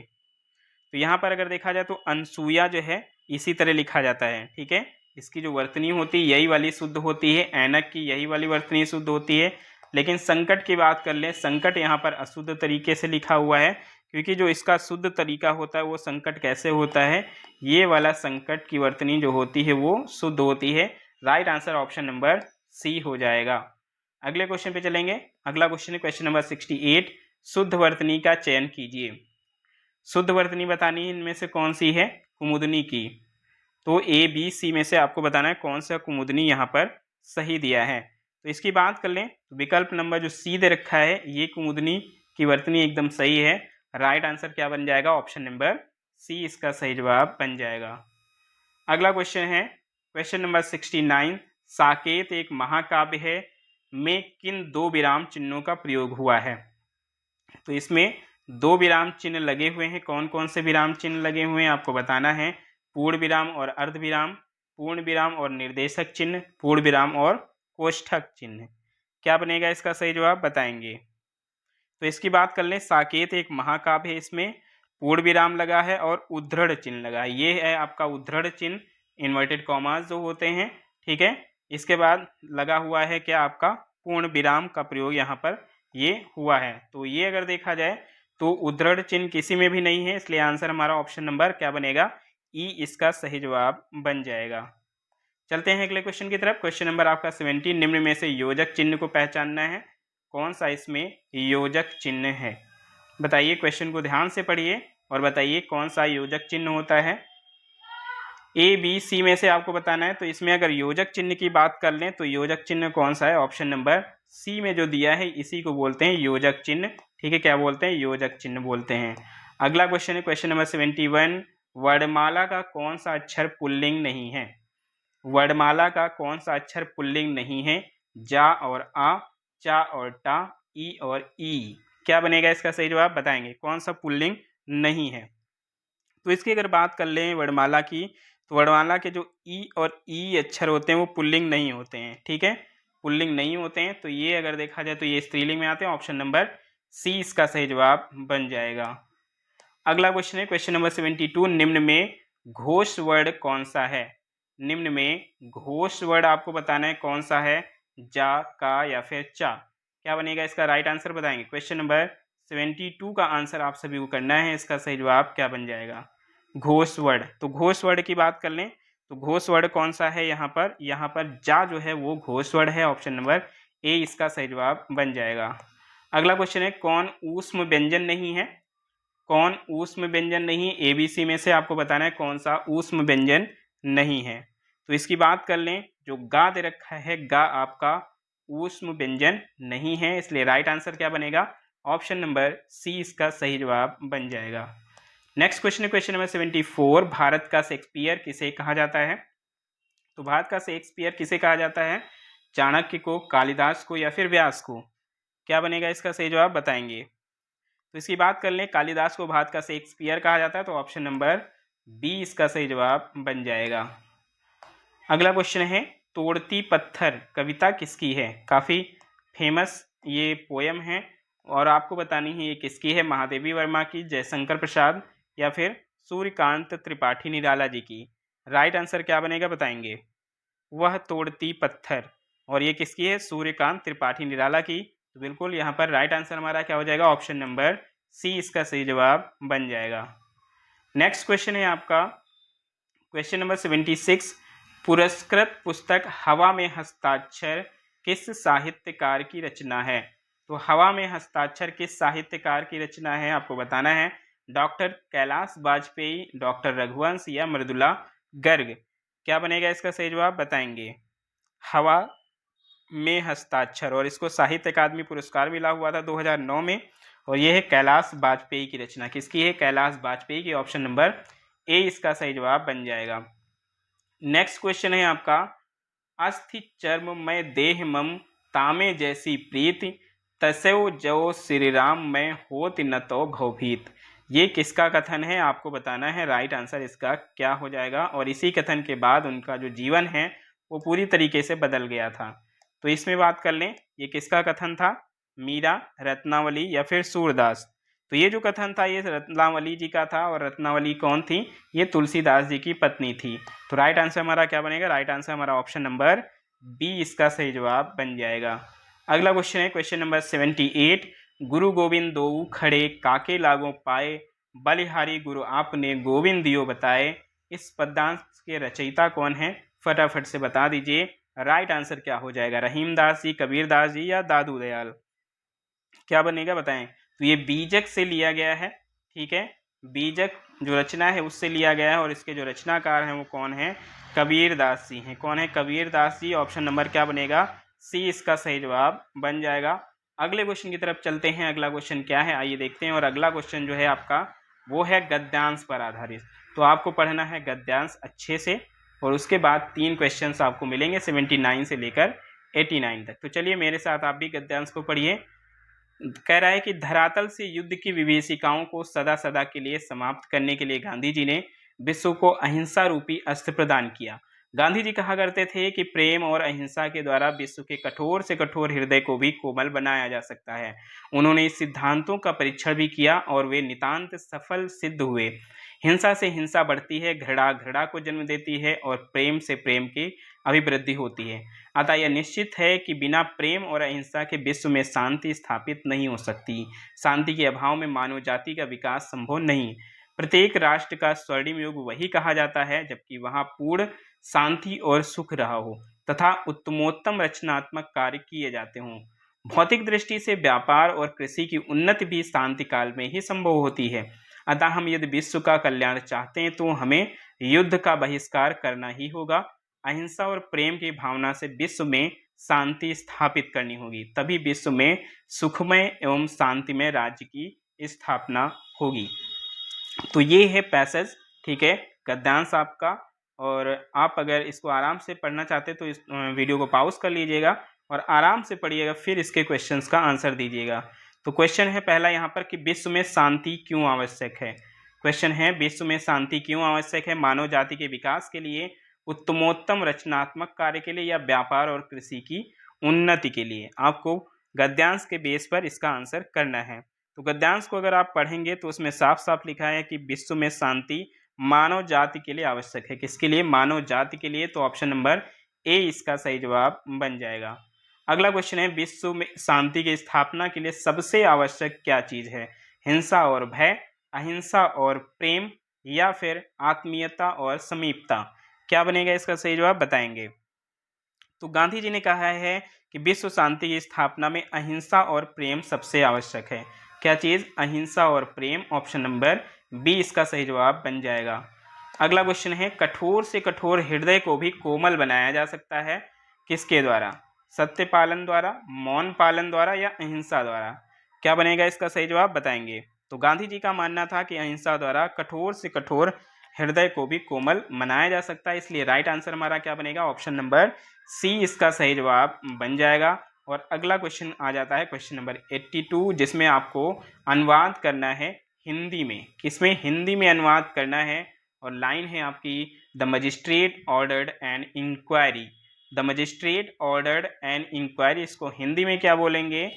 तो यहाँ पर अगर देखा जाए तो अनसूया जो है इसी तरह लिखा जाता है, ठीक है। इसकी जो वर्तनी होती है यही वाली शुद्ध होती है, ऐनक की यही वाली वर्तनी शुद्ध होती है। लेकिन संकट की बात कर लें, संकट यहाँ पर अशुद्ध तरीके से लिखा हुआ है, क्योंकि जो इसका शुद्ध तरीका होता है वो संकट कैसे होता है? ये वाला संकट की वर्तनी जो होती है वो शुद्ध होती है। Right answer option number C हो जाएगा। अगले क्वेश्चन पे चलेंगे। अगला क्वेश्चन है क्वेश्चन नंबर 68 शुद्ध वर्तनी का चयन कीजिए। शुद्ध वर्तनी बतानी है इनमें से कौन सी है? कुमुदनी की। तो ए बी सी में से आपको बताना है कौन सा कुमुदनी यहाँ पर सही दिया है। तो इसकी बात कर लें तो विकल्प नंबर जो सी दे रखा है ये कुमुदनी की वर्तनी एकदम सही है। राइट आंसर क्या बन जाएगा? ऑप्शन नंबर सी इसका सही जवाब बन जाएगा। अगला क्वेश्चन है क्वेश्चन नंबर 69 साकेत एक महाकाव्य है में किन दो विराम चिन्हों का प्रयोग हुआ है? तो इसमें दो विराम चिन्ह लगे हुए हैं। कौन कौन से विराम चिन्ह लगे हुए हैं आपको बताना है? पूर्ण विराम और अर्ध विराम, पूर्ण विराम और निर्देशक चिन्ह, पूर्ण विराम और कोष्ठक चिन्ह। क्या बनेगा इसका सही जवाब बताएंगे। तो इसकी बात कर लें, साकेत एक महाकाव्य है, इसमें पूर्ण विराम लगा है और उद्धृढ़ चिन्ह लगा है। ये है आपका उद्धृढ़ चिन्ह, इन्वर्टेड कॉमास जो होते हैं, ठीक है। इसके बाद लगा हुआ है क्या? आपका पूर्ण विराम का प्रयोग यहाँ पर ये हुआ है। तो ये अगर देखा जाए तो उद्धृढ़ चिन्ह किसी में भी नहीं है, इसलिए आंसर हमारा ऑप्शन नंबर क्या बनेगा? ई इसका सही जवाब बन जाएगा। चलते हैं अगले क्वेश्चन की तरफ। क्वेश्चन नंबर आपका 70 निम्न में से योजक चिन्ह को पहचानना है। कौन सा इसमें योजक चिन्ह है? बताइए, क्वेश्चन को ध्यान से पढ़िए और बताइए कौन सा योजक चिन्ह होता है। ए बी सी में से आपको बताना है। तो इसमें अगर योजक चिन्ह की बात कर लें तो योजक चिन्ह कौन सा है? ऑप्शन नंबर सी में जो दिया है इसी को बोलते हैं योजक चिन्ह, ठीक है। क्या बोलते हैं? योजक चिन्ह बोलते हैं। अगला क्वेश्चन है क्वेश्चन नंबर 71 वर्णमाला का कौन सा अक्षर पुल्लिंग नहीं है? वर्णमाला का कौन सा अक्षर पुल्लिंग नहीं है? जा और आ, चा और टा, ई और ई। क्या बनेगा इसका सही जवाब बताएंगे। कौन सा पुल्लिंग नहीं है? तो इसकी अगर बात कर लें वर्णमाला की, तो वर्णमाला के जो ई और ई अक्षर होते हैं वो पुल्लिंग नहीं होते हैं, ठीक है, पुल्लिंग नहीं होते हैं। तो ये अगर देखा जाए तो ये स्त्रीलिंग में आते हैं। ऑप्शन नंबर सी इसका सही जवाब बन जाएगा। अगला क्वेश्चन है क्वेश्चन नंबर 72, निम्न में घोष वर्ड कौन सा है? निम्न में घोष वर्ड आपको बताना है कौन सा है, जा, का या फिर चा। क्या बनेगा इसका राइट आंसर बताएंगे। क्वेश्चन नंबर 72 का आंसर आप सभी को करना है। इसका सही जवाब क्या बन जाएगा? घोष वर्ड। तो घोष वर्ड की बात कर लें तो घोष वर्ड कौन सा है यहाँ पर जा जो है वो घोष वर्ड है। ऑप्शन नंबर ए इसका सही जवाब बन जाएगा। अगला क्वेश्चन है कौन ऊष्म व्यंजन नहीं है? कौन ऊष्म व्यंजन नहीं? एबीसी में से आपको बताना है कौन सा ऊष्म व्यंजन नहीं है। तो इसकी बात कर लें, जो गा दे रखा है गा आपका ऊष्म व्यंजन नहीं है, इसलिए राइट आंसर क्या बनेगा? ऑप्शन नंबर सी इसका सही जवाब बन जाएगा। नेक्स्ट क्वेश्चन है क्वेश्चन नंबर 74, भारत का शेक्सपियर किसे कहा जाता है? तो भारत का शेक्सपियर किसे कहा जाता है? चाणक्य को, कालिदास को या फिर व्यास को? क्या बनेगा इसका सही जवाब बताएंगे। तो इसकी बात कर लें, कालिदास को भारत का शेक्सपियर कहा जाता है, तो ऑप्शन नंबर बी इसका सही जवाब बन जाएगा। अगला क्वेश्चन है तोड़ती पत्थर कविता किसकी है? काफ़ी फेमस ये पोयम है और आपको बतानी है ये किसकी है, महादेवी वर्मा की, जयशंकर प्रसाद या फिर सूर्यकांत त्रिपाठी निराला जी की। राइट आंसर क्या बनेगा बताएंगे। वह तोड़ती पत्थर, और ये किसकी है? सूर्यकांत त्रिपाठी निराला की। तो बिल्कुल यहाँ पर राइट आंसर हमारा क्या हो जाएगा? ऑप्शन नंबर सी इसका सही जवाब बन जाएगा। नेक्स्ट क्वेश्चन है आपका क्वेश्चन नंबर 76, पुरस्कृत पुस्तक हवा में हस्ताक्षर किस साहित्यकार की रचना है? तो हवा में हस्ताक्षर किस साहित्यकार की रचना है आपको बताना है। डॉक्टर कैलाश वाजपेयी, डॉक्टर रघुवंश या मृदुला गर्ग। क्या बनेगा इसका सही जवाब बताएंगे। हवा में हस्ताक्षर, और इसको साहित्य अकादमी पुरस्कार मिला हुआ था 2009 में, और यह है कैलाश वाजपेयी की रचना। किसकी है? कैलाश वाजपेयी की। ऑप्शन नंबर ए इसका सही जवाब बन जाएगा। नेक्स्ट क्वेश्चन है आपका, अस्थि चर्म में देह मम तामे जैसी प्रीति, तस्यो जो श्री राम में होति न तो भवभीत। ये किसका कथन है आपको बताना है। राइट आंसर इसका क्या हो जाएगा। और इसी कथन के बाद उनका जो जीवन है वो पूरी तरीके से बदल गया था। तो इसमें बात कर लें, ये किसका कथन था? मीरा, रत्नावली या फिर सूरदास। तो ये जो कथन था ये रत्नावली जी का था, और रत्नावली कौन थी? ये तुलसीदास जी की पत्नी थी। तो राइट आंसर हमारा क्या बनेगा? राइट आंसर हमारा ऑप्शन नंबर बी इसका सही जवाब बन जाएगा। अगला क्वेश्चन है क्वेश्चन नंबर 78, गुरु गोविंद दोऊ खड़े काके लागो पाए, बलिहारी गुरु आपने गोविंद दियो बताए। इस पद्यांश के रचयिता कौन है? फटाफट से बता दीजिए। राइट आंसर क्या हो जाएगा? रहीमदास जी, कबीरदास जी या दादू दयाल? क्या बनेगा बताएं। तो ये बीजक से लिया गया है, ठीक है, बीजक जो रचना है उससे लिया गया है, और इसके जो रचनाकार हैं वो कौन है? कबीरदास जी हैं। कौन है? कबीरदास जी। ऑप्शन नंबर क्या बनेगा? सी इसका सही जवाब बन जाएगा। अगले क्वेश्चन की तरफ चलते हैं। अगला क्वेश्चन क्या है आइए देखते हैं। और अगला क्वेश्चन जो है आपका वो है गद्यांश पर आधारित। तो आपको पढ़ना है गद्यांश अच्छे से, और उसके बाद 3 क्वेश्चन आपको मिलेंगे 79 से लेकर 89 तक। तो चलिए मेरे साथ आप भी गद्यांश को पढ़िए। कह रहा है कि धरातल से युद्ध की विभीषिकाओं को सदा सदा के लिए समाप्त करने के लिए गांधी जी ने विश्व को अहिंसा रूपी अस्त्र प्रदान किया। गांधी जी कहा करते थे कि प्रेम और अहिंसा के द्वारा विश्व के कठोर से कठोर हृदय को भी कोमल बनाया जा सकता है। उन्होंने इस सिद्धांतों का परीक्षण भी किया और वे नितांत सफल सिद्ध हुए। हिंसा से हिंसा बढ़ती है, घृणा घृणा को जन्म देती है, और प्रेम से प्रेम की अभिवृद्धि होती है। अतः यह निश्चित है कि बिना प्रेम और अहिंसा के विश्व में शांति स्थापित नहीं हो सकती। शांति के अभाव में मानव जाति का विकास संभव नहीं। प्रत्येक राष्ट्र का स्वर्णिम युग वही कहा जाता है जबकि वहां पूर्ण शांति और सुख रहा हो तथा उत्तमोत्तम रचनात्मक कार्य किए जाते हों। भौतिक दृष्टि से व्यापार और कृषि की उन्नति भी शांति काल में ही संभव होती है। अतः हम यदि विश्व का कल्याण चाहते हैं तो हमें युद्ध का बहिष्कार करना ही होगा। अहिंसा और प्रेम की भावना से विश्व में शांति स्थापित करनी होगी, तभी विश्व में सुखमय एवं शांतिमय राज्य की स्थापना होगी। तो ये है पैसेज, ठीक है, गद्यांश आपका। और आप अगर इसको आराम से पढ़ना चाहते तो इस वीडियो को पॉज कर लीजिएगा और आराम से पढ़िएगा, फिर इसके क्वेश्चंस का आंसर दीजिएगा। तो क्वेश्चन है पहला यहाँ पर कि विश्व में शांति क्यों आवश्यक है। क्वेश्चन है विश्व में शांति क्यों आवश्यक है? मानव जाति के विकास के लिए, उत्तमोत्तम रचनात्मक कार्य के लिए, या व्यापार और कृषि की उन्नति के लिए? आपको गद्यांश के बेस पर इसका आंसर करना है। तो गद्यांश को अगर आप पढ़ेंगे तो उसमें साफ साफ लिखा है कि विश्व में शांति मानव जाति के लिए आवश्यक है। किसके लिए? मानव जाति के लिए। तो ऑप्शन नंबर ए इसका सही जवाब बन जाएगा। अगला क्वेश्चन है विश्व में शांति की स्थापना के लिए सबसे आवश्यक क्या चीज है? हिंसा और भय, अहिंसा और प्रेम, या फिर आत्मीयता और समीपता? क्या बनेगा इसका सही जवाब? बताएंगे। तो गांधी जी ने कहा है कि विश्व शांति की स्थापना में अहिंसा और प्रेम सबसे आवश्यक है। क्या चीज? अहिंसा और प्रेम। ऑप्शन नंबर बी इसका सही जवाब बन जाएगा। अगला क्वेश्चन है कठोर से कठोर हृदय को भी कोमल बनाया जा सकता है किसके द्वारा? सत्य पालन द्वारा, मौन पालन द्वारा, या अहिंसा द्वारा? क्या बनेगा इसका सही जवाब? बताएंगे। तो गांधी जी का मानना था कि अहिंसा द्वारा कठोर से कठोर हृदय को भी कोमल बनाया जा सकता है, इसलिए राइट आंसर हमारा क्या बनेगा? ऑप्शन नंबर सी इसका सही जवाब बन जाएगा। और अगला क्वेश्चन आ जाता है क्वेश्चन नंबर 82, जिसमें आपको अनुवाद करना है हिंदी में। किसमें? हिंदी में अनुवाद करना है। और लाइन है आपकी, the magistrate ordered an inquiry. The magistrate ordered an inquiry, इसको हिंदी में क्या बोलेंगे?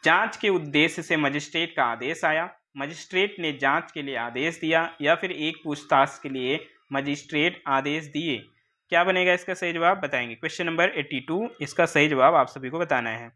जांच के उद्देश्य से मजिस्ट्रेट का आदेश आया, मजिस्ट्रेट ने जांच के लिए आदेश दिया, या फिर एक पूछताछ के लिए मजिस्ट्रेट आदेश दिए? क्या बनेगा इसका सही जवाब? बताएंगे। क्वेश्चन नंबर 82 इसका सही जवाब आप सभी को बताना है।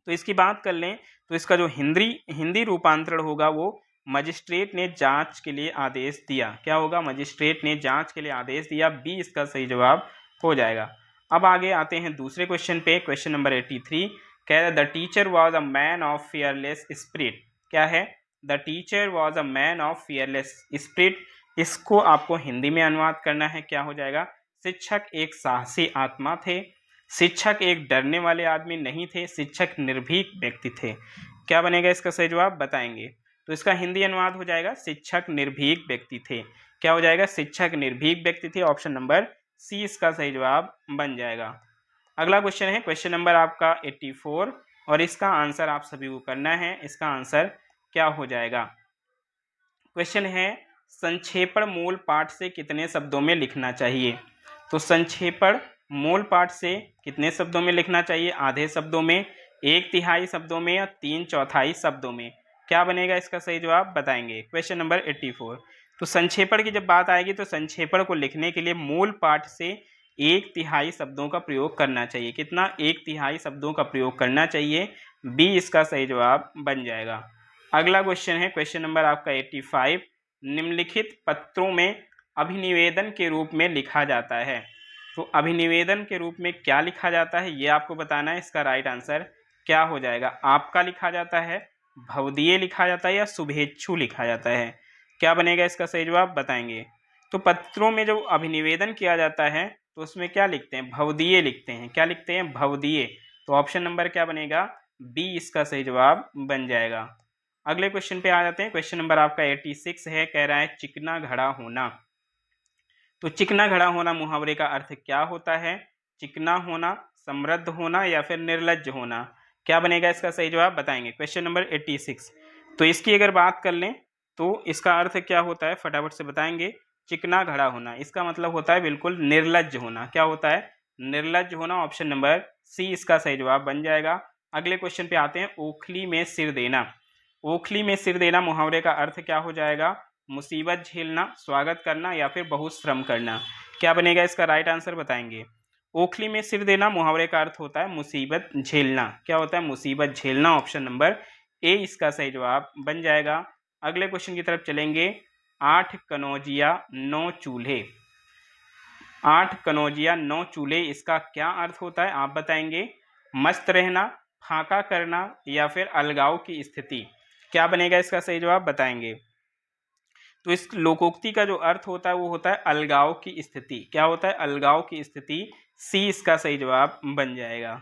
तो इसकी बात कर लें तो इसका जो हिंदी रूपांतरण होगा वो मजिस्ट्रेट ने जांच के लिए आदेश दिया। क्या होगा? मजिस्ट्रेट ने जांच के लिए आदेश दिया। बी इसका सही जवाब हो जाएगा। अब आगे आते हैं दूसरे क्वेश्चन पे। क्वेश्चन नंबर 83 कह रहा है the teacher was a man of fearless spirit. क्या है? The teacher was a man of fearless spirit. इसको आपको हिंदी में अनुवाद करना है। क्या हो जाएगा? शिक्षक एक साहसी आत्मा थे, शिक्षक एक डरने वाले आदमी नहीं थे, शिक्षक निर्भीक व्यक्ति थे। क्या बनेगा इसका सही जवाब? बताएंगे। तो इसका हिंदी अनुवाद हो जाएगा शिक्षक निर्भीक व्यक्ति थे। क्या हो जाएगा? शिक्षक निर्भीक व्यक्ति थे। ऑप्शन नंबर सी इसका सही जवाब बन जाएगा। अगला क्वेश्चन है क्वेश्चन नंबर आपका 84, और इसका आंसर आप सभी को करना है। इसका आंसर क्या हो जाएगा? क्वेश्चन है संक्षेपण मूल पाठ से कितने शब्दों में लिखना चाहिए? तो संक्षेपण मूल पाठ से कितने शब्दों में लिखना चाहिए? आधे शब्दों में, एक तिहाई शब्दों में, या तीन चौथाई शब्दों में? क्या बनेगा इसका सही जवाब? बताएंगे। Question number 84। तो संक्षेपण की जब बात आएगी तो संक्षेपण को लिखने के लिए मूल पाठ से एक तिहाई शब्दों का प्रयोग करना चाहिए। कितना? एक तिहाई शब्दों का प्रयोग करना चाहिए। बी इसका सही जवाब बन जाएगा। अगला क्वेश्चन है क्वेश्चन नंबर आपका 85, निम्नलिखित पत्रों में अभिनिवेदन के रूप में लिखा जाता है। तो अभिनिवेदन के रूप में क्या लिखा जाता है ये आपको बताना है। इसका राइट आंसर क्या हो जाएगा? आपका लिखा जाता है, भवदीय लिखा जाता है, या शुभेच्छु लिखा जाता है? क्या बनेगा इसका सही जवाब? बताएंगे। तो पत्रों में जो अभिनिवेदन किया जाता है तो उसमें क्या लिखते हैं? भवदीय लिखते हैं। क्या लिखते हैं? भवदीय। तो ऑप्शन नंबर क्या बनेगा? बी इसका सही जवाब बन जाएगा। अगले क्वेश्चन पे आ जाते हैं। क्वेश्चन नंबर आपका 86 है, कह रहा है चिकना घड़ा होना। तो चिकना घड़ा होना मुहावरे का अर्थ क्या होता है? चिकना होना, समृद्ध होना, या फिर निर्लज्ज होना? क्या बनेगा इसका सही जवाब? बताएंगे। Question number 86। तो इसकी अगर बात कर लें तो इसका अर्थ क्या होता है फटाफट से बताएंगे। चिकना घड़ा होना इसका मतलब होता है बिल्कुल निर्लज्ज होना। क्या होता है? निर्लज्ज होना। ऑप्शन नंबर सी इसका सही जवाब बन जाएगा। अगले क्वेश्चन पे आते हैं। ओखली में सिर देना। ओखली में सिर देना मुहावरे का अर्थ क्या हो जाएगा? मुसीबत झेलना, स्वागत करना, या फिर बहुत श्रम करना? क्या बनेगा इसका राइट आंसर? बताएंगे। ओखली में सिर देना मुहावरे का अर्थ होता है मुसीबत झेलना। क्या होता है? मुसीबत झेलना। ऑप्शन नंबर ए इसका सही जवाब बन जाएगा। अगले क्वेश्चन की तरफ चलेंगे। 8 कनौजिया 9 चूल्हे। 8 कनौजिया 9 चूल्हे इसका क्या अर्थ होता है आप बताएंगे? मस्त रहना, फाका करना, या फिर अलगाव की स्थिति? क्या बनेगा इसका सही जवाब? बताएंगे। तो इस लोकोक्ति का जो अर्थ होता है वो होता है अलगाव की स्थिति। क्या होता है? अलगाव की स्थिति। सी इसका सही जवाब बन जाएगा।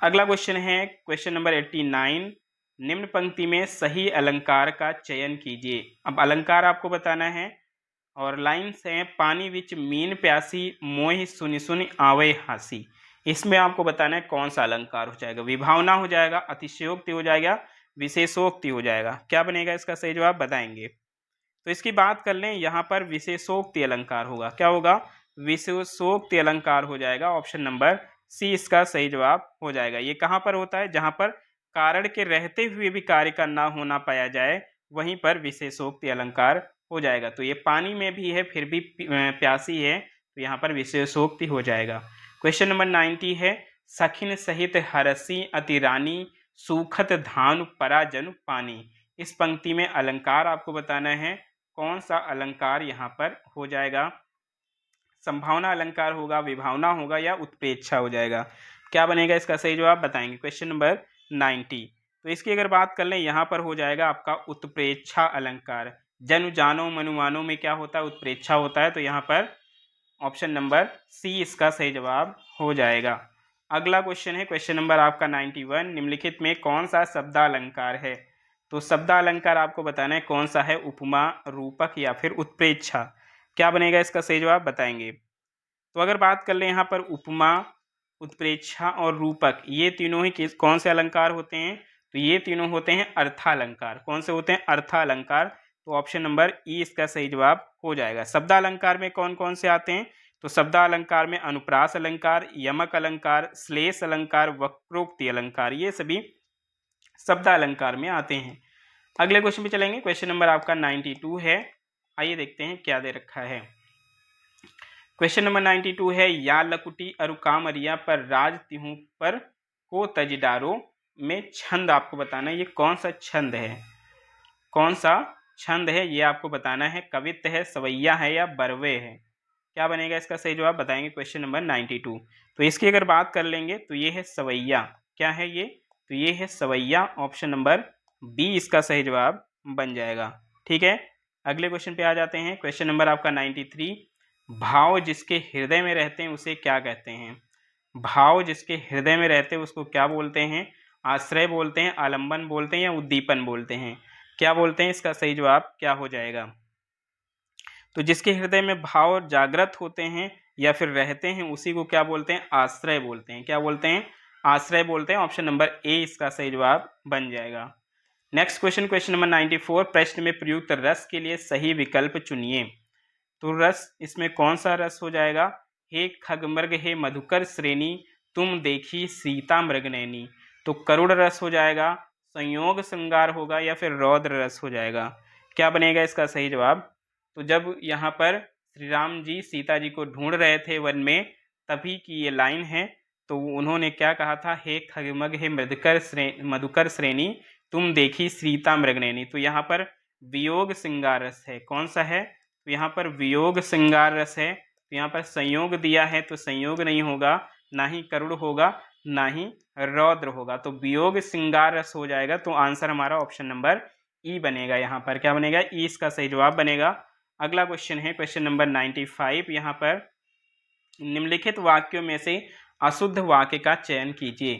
अगला क्वेश्चन है क्वेश्चन नंबर 89, निम्न पंक्ति में सही अलंकार का चयन कीजिए। अब अलंकार आपको बताना है और लाइन्स हैं। पानी विच मीन प्यासी, मोहि सुनि सुनि आवे हासी। इसमें आपको बताना है कौन सा अलंकार हो जाएगा। विभावना हो जाएगा, अतिशयोक्ति हो जाएगा, विशेषोक्ति हो जाएगा? क्या बनेगा इसका सही जवाब? बताएंगे। तो इसकी बात कर लें, यहाँ पर विशेषोक्ति अलंकार होगा। क्या होगा? विशेषोक्ति अलंकार हो जाएगा। ऑप्शन नंबर सी इसका सही जवाब हो जाएगा। ये कहाँ पर होता है? जहाँ पर कारण के रहते हुए भी कार्य का ना होना पाया जाए, वहीं पर विशेषोक्ति अलंकार हो जाएगा। तो ये पानी में भी है फिर भी प्यासी है, तो यहाँ पर विशेषोक्ति हो जाएगा। क्वेश्चन नंबर 90 है, सखिन सहित हरसी अति रानी सूखत धानु पराजन पानी। इस पंक्ति में अलंकार आपको बताना है, कौन सा अलंकार यहाँ पर हो जाएगा? संभावना अलंकार होगा, विभावना होगा या उत्प्रेक्षा हो जाएगा? क्या बनेगा इसका सही जवाब? बताएंगे। Question number 90। तो इसकी अगर बात कर लें, यहाँ पर हो जाएगा आपका उत्प्रेक्षा अलंकार। जनु जानो मनुमानो में क्या होता है? उत्प्रेक्षा होता है। तो यहाँ पर ऑप्शन नंबर सी इसका सही जवाब हो जाएगा। अगला क्वेश्चन है क्वेश्चन नंबर आपका 91, निम्नलिखित में कौन सा शब्दालंकार है? तो शब्दालंकार आपको बताना है कौन सा है, उपमा, रूपक या फिर उत्प्रेक्षा। क्या बनेगा इसका सही जवाब? बताएंगे। तो अगर बात कर लें यहाँ पर उपमा, उत्प्रेक्षा और रूपक, ये तीनों ही कौन से अलंकार होते हैं? तो ये तीनों होते हैं अर्थालंकार। कौन से होते हैं? अर्थालंकार। तो ऑप्शन नंबर ई इसका सही जवाब हो जाएगा। शब्दालंकार में कौन कौन से आते हैं? तो शब्दालंकार में अनुप्रास अलंकार, यमक अलंकार, श्लेष अलंकार, वक्रोक्ति अलंकार, ये सभी शब्दालंकार में आते हैं। अगले क्वेश्चन पे चलेंगे। क्वेश्चन नंबर आपका 92 है। आइए देखते हैं क्या दे रखा है। क्वेश्चन नंबर 92 है, या लकुटी अरु कामरिया पर राज तिहु पर को तजदारो में छंद आपको बताना है, ये कौन सा छंद है? कौन सा छंद है ये आपको बताना है। कवित्त है, सवैया है या बरवे है? क्या बनेगा इसका सही जवाब? बताएंगे। Question number 92। तो इसकी अगर बात कर लेंगे तो ये है सवैया। क्या है ये? तो ये है सवैया। ऑप्शन नंबर बी इसका सही जवाब बन जाएगा। ठीक है, अगले क्वेश्चन पे आ जाते हैं। क्वेश्चन नंबर आपका 93, भाव जिसके हृदय में रहते हैं उसे क्या कहते हैं? भाव जिसके हृदय में रहते हैं उसको क्या बोलते हैं? आश्रय बोलते हैं, आलंबन बोलते हैं या उद्दीपन बोलते हैं? क्या बोलते हैं? इसका सही जवाब क्या हो जाएगा? तो जिसके हृदय में भाव जागृत होते हैं या फिर रहते हैं उसी को क्या बोलते हैं? आश्रय बोलते हैं। क्या बोलते हैं? आश्रय बोलते हैं। ऑप्शन नंबर ए इसका सही जवाब बन जाएगा। नेक्स्ट क्वेश्चन, क्वेश्चन नंबर 94, प्रश्न में प्रयुक्त रस के लिए सही विकल्प चुनिए। तो रस इसमें कौन सा रस हो जाएगा? हे खगमृग हे मधुकर श्रेणी तुम देखी सीता मृगनैनी। तो करुण रस हो जाएगा, संयोग श्रृंगार होगा या फिर रौद्र रस हो जाएगा? क्या बनेगा इसका सही जवाब? तो जब यहाँ पर श्री राम जी सीता जी को ढूंढ रहे थे वन में, तभी की ये लाइन है। तो उन्होंने क्या कहा था? हे खगमृग हे मधुकर श्रेणी तुम देखी सीता मृगनैनी। तो यहाँ पर वियोग श्रृंगार रस है। कौन सा है? तो यहाँ पर वियोग श्रृंगार रस है। तो यहाँ पर संयोग दिया है तो संयोग नहीं होगा, ना ही करुण होगा, ना ही रौद्र होगा। तो वियोग श्रृंगार रस हो जाएगा। तो आंसर हमारा ऑप्शन नंबर ई बनेगा। यहाँ पर क्या बनेगा? ई इसका सही जवाब बनेगा। अगला क्वेश्चन है क्वेश्चन नंबर 95। यहाँ पर निम्नलिखित वाक्यों में से अशुद्ध वाक्य का चयन कीजिए।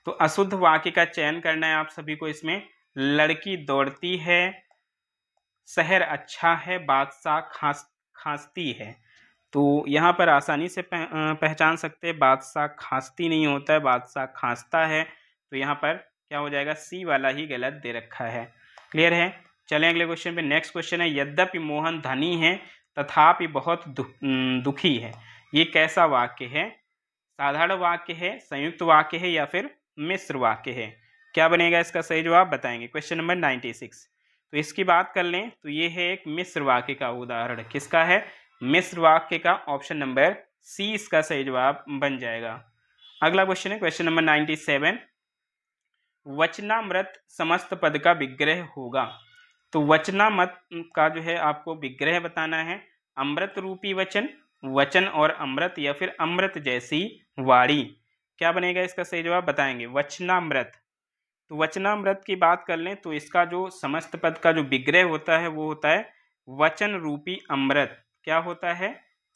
तो अशुद्ध वाक्य का चयन करना है आप सभी को। इसमें लड़की दौड़ती है, शहर अच्छा है, बादशाह खांसती है। तो यहाँ पर आसानी से पहचान सकते हैं, बादशाह खांसती नहीं होता है, बादशाह खांसता है। तो यहाँ पर क्या हो जाएगा? सी वाला ही गलत दे रखा है। क्लियर है? चलें अगले क्वेश्चन पे। नेक्स्ट क्वेश्चन है, यद्यपि मोहन धनी है तथापि बहुत दुखी है। ये कैसा वाक्य है? साधारण वाक्य है, संयुक्त वाक्य है या फिर मिश्र वाक्य है? क्या बनेगा इसका सही जवाब? बताएंगे। Question number 96। तो इसकी बात कर लें तो ये है एक मिश्र वाक्य का उदाहरण। किसका है? मिश्र वाक्य का। ऑप्शन नंबर सी इसका सही जवाब बन जाएगा। अगला क्वेश्चन है क्वेश्चन नंबर 97, वचनामृत समस्त पद का विग्रह होगा। तो वचनामृत का जो है आपको विग्रह बताना है। अमृत रूपी वचन, वचन और अमृत या फिर अमृत जैसी वाणी। क्या बनेगा इसका सही जवाब? बताएंगे। वचनामृत। तो वचनामृत की बात कर लें तो इसका जो समस्त पद का जो विग्रह होता है वो होता है वचन रूपी अमृत। क्या होता है?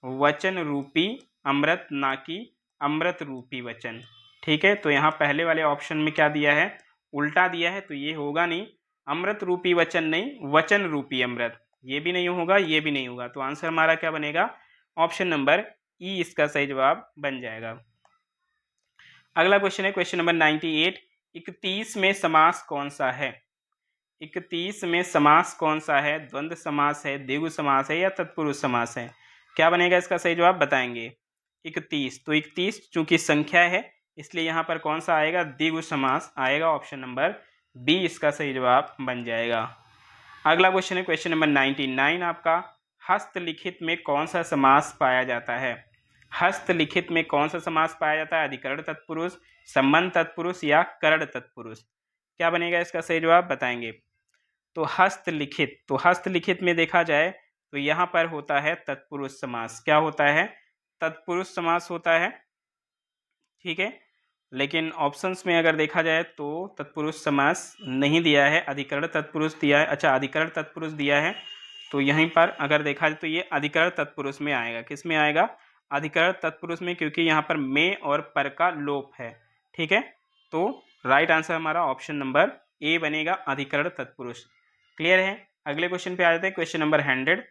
वचन रूपी अमृत, ना कि अमृत रूपी वचन। ठीक है, तो यहाँ पहले वाले ऑप्शन में क्या दिया है? उल्टा दिया है। तो ये होगा नहीं, अमृत रूपी वचन नहीं, वचन रूपी अमृत। ये भी नहीं होगा, ये भी नहीं होगा। तो आंसर हमारा क्या बनेगा? ऑप्शन नंबर ई इसका सही जवाब बन जाएगा। अगला क्वेश्चन है क्वेश्चन नंबर 98, 31 में समास कौन सा है? 31 में समास कौन सा है? द्वंद्व समास है, द्विगु समास है या तत्पुरुष समास है? क्या बनेगा इसका सही जवाब बताएंगे। 31, तो 31 चूंकि संख्या है इसलिए यहाँ पर कौन सा आएगा? द्विगु समास आएगा। ऑप्शन नंबर बी इसका सही जवाब बन जाएगा। अगला क्वेश्चन है क्वेश्चन नंबर 99 आपका। हस्तलिखित में कौन सा समास पाया जाता है? हस्तलिखित में कौन सा समास पाया जाता है? अधिकरण तत्पुरुष, संबंध तत्पुरुष या करण तत्पुरुष? क्या बनेगा इसका सही जवाब बताएंगे। तो हस्तलिखित में देखा जाए तो यहाँ पर होता है तत्पुरुष समास। क्या होता है? तत्पुरुष समास होता है, ठीक है। लेकिन ऑप्शंस में अगर देखा जाए तो तत्पुरुष समास नहीं दिया है, अधिकरण तत्पुरुष दिया है। अच्छा, अधिकरण तत्पुरुष दिया है, तो यहीं पर अगर देखा जाए तो ये अधिकरण तत्पुरुष में आएगा। किस में आएगा? अधिकरण तत्पुरुष में, क्योंकि यहाँ पर में और पर का लोप है, ठीक है। तो राइट आंसर हमारा ऑप्शन नंबर ए बनेगा, अधिकरण तत्पुरुष। क्लियर है। अगले क्वेश्चन पे आ जाते हैं, क्वेश्चन नंबर 100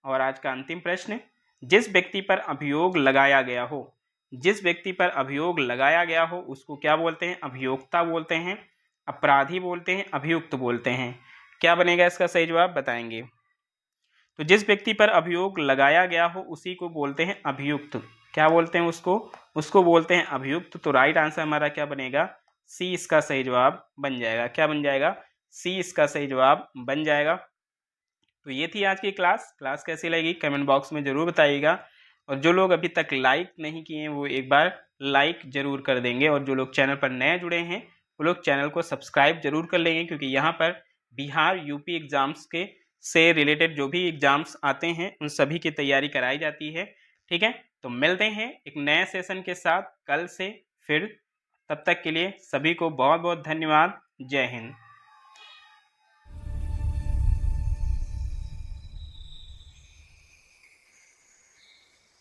और आज का अंतिम प्रश्न। जिस व्यक्ति पर अभियोग लगाया गया हो, जिस व्यक्ति पर अभियोग लगाया गया हो उसको क्या बोलते हैं? अभियोक्ता बोलते हैं, अपराधी बोलते हैं, अभियुक्त बोलते हैं। क्या बनेगा इसका सही जवाब बताएंगे। तो जिस व्यक्ति पर अभियोग लगाया गया हो उसी को बोलते हैं अभियुक्त। क्या बोलते हैं उसको? उसको बोलते हैं अभियुक्त। तो राइट आंसर हमारा क्या बनेगा? सी इसका सही जवाब बन जाएगा। क्या बन जाएगा? सी इसका सही जवाब बन जाएगा। तो ये थी आज की क्लास कैसी लगी कमेंट बॉक्स में जरूर बताइएगा। और जो लोग अभी तक लाइक नहीं किए हैं वो एक बार लाइक जरूर कर देंगे, और जो लोग चैनल पर नए जुड़े हैं वो लोग चैनल को सब्सक्राइब जरूर कर लेंगे, क्योंकि यहाँ पर बिहार यूपी एग्जाम्स के से रिलेटेड जो भी एग्जाम्स आते हैं उन सभी की तैयारी कराई जाती है, ठीक है। तो मिलते हैं एक नए सेशन के साथ कल से फिर। तब तक के लिए सभी को बहुत बहुत धन्यवाद। जय हिंद।